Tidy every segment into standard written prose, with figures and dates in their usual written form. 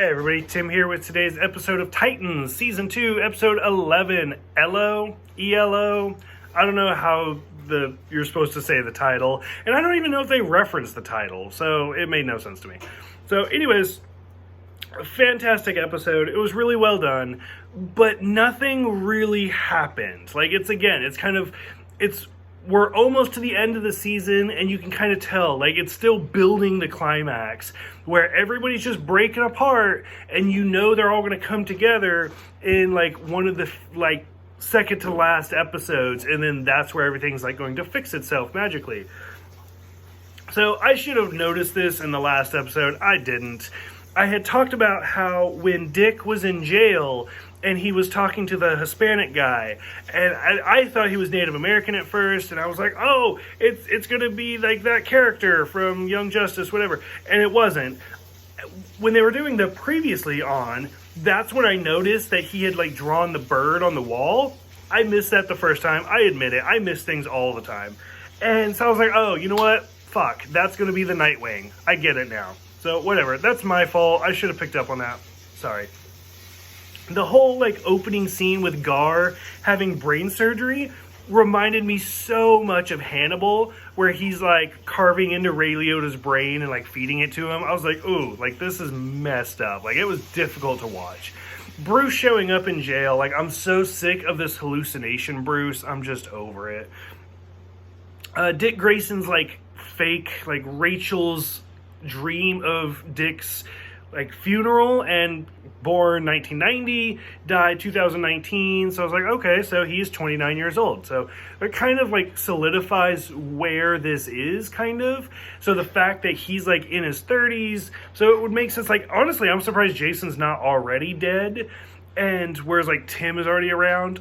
Hey everybody, Tim here with today's episode of Titans, Season 2, Episode 11, ELO, E-L-O. I don't know how you're supposed to say the title, and I don't even know if they reference the title, so it made no sense to me. So anyways, a fantastic episode. It was really well done, but nothing really happened. Like, we're almost to the end of the season, and you can kind of tell, like, it's still building the climax, where everybody's just breaking apart, and you know they're all going to come together in, like, one of the, like, second to last episodes, and then that's where everything's, like, going to fix itself magically. So, I should have noticed this in the last episode. I didn't. I had talked about how when Dick was in jail and he was talking to the Hispanic guy, and I thought he was Native American at first, and I was like, oh, it's going to be like that character from Young Justice, whatever, and it wasn't. When they were doing the previously on, that's when I noticed that he had, like, drawn the bird on the wall. I missed that the first time. I admit it. I miss things all the time. And so I was like, oh, you know what? Fuck, that's going to be the Nightwing. I get it now. So, whatever. That's my fault. I should have picked up on that. Sorry. The whole, like, opening scene with Gar having brain surgery reminded me so much of Hannibal, where he's, like, carving into Ray Liotta's brain and, like, feeding it to him. I was like, ooh, like, this is messed up. Like, it was difficult to watch. Bruce showing up in jail, like, I'm so sick of this hallucination Bruce. I'm just over it. Dick Grayson's, like, fake, like, Rachel's dream of Dick's, like, funeral, and born 1990, died 2019, so I was like, okay, so he's 29 years old, so it kind of, like, solidifies where this is, kind of. So the fact that he's, like, in his 30s, so it would make sense. Like, honestly, I'm surprised Jason's not already dead, and whereas, like, Tim is already around.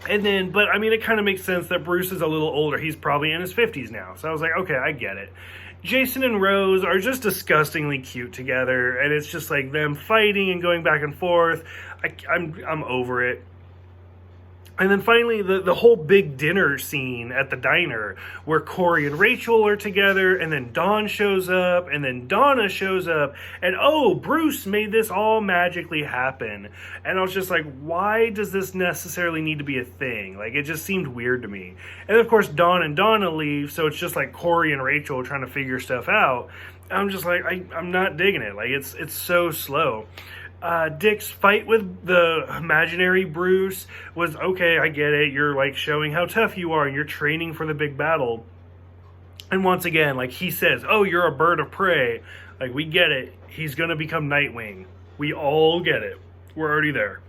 And then, but I mean, it kind of makes sense that Bruce is a little older. He's probably in his 50s now, so I was like, okay, I get it. Jason and Rose are just disgustingly cute together, and it's just like them fighting and going back and forth. I'm over it. And then finally, the whole big dinner scene at the diner where Corey and Rachel are together, and then Dawn shows up, and then Donna shows up, and oh, Bruce made this all magically happen. And I was just like, why does this necessarily need to be a thing? Like, it just seemed weird to me. And of course, Dawn and Donna leave, so it's just like Corey and Rachel trying to figure stuff out. I'm just like, I'm not digging it. Like, it's so slow. Dick's fight with the imaginary Bruce was, okay, I get it. You're, like, showing how tough you are, and you're training for the big battle. And once again, like, he says, oh, you're a bird of prey. Like, we get it. He's gonna become Nightwing. We all get it. We're already there.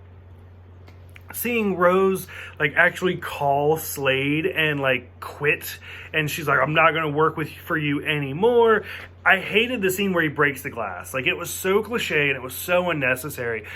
Seeing Rose, like, actually call Slade and, like, quit, and she's like, I'm not going to work for you anymore. I hated the scene where he breaks the glass. Like, it was so cliche, and it was so unnecessary.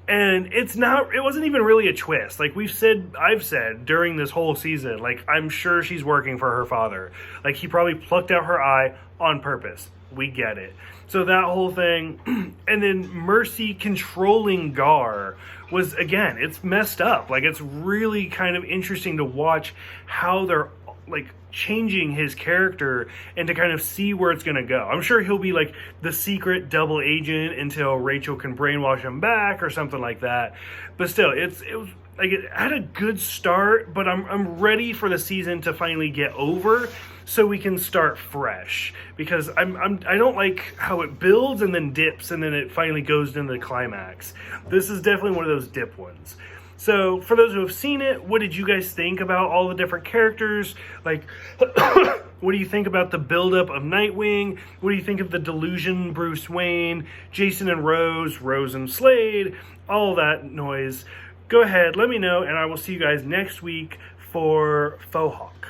And it wasn't even really a twist. Like, I've said during this whole season, like, I'm sure she's working for her father. Like, he probably plucked out her eye on purpose. We get it. So that whole thing, and then Mercy controlling Gar was, again, it's messed up. Like, it's really kind of interesting to watch how they're, like, changing his character and to kind of see where it's going to go. I'm sure he'll be, like, the secret double agent until Rachel can brainwash him back or something like that. But still, it was, like, it had a good start, but I'm ready for the season to finally get over so we can start fresh, because I don't like how it builds and then dips and then it finally goes into the climax. This is definitely one of those dip ones. So for those who have seen it, what did you guys think about all the different characters? Like, what do you think about the buildup of Nightwing? What do you think of the delusion Bruce Wayne, Jason and Rose and Slade, all that noise? Go ahead, let me know, and I will see you guys next week for Faux Hawk.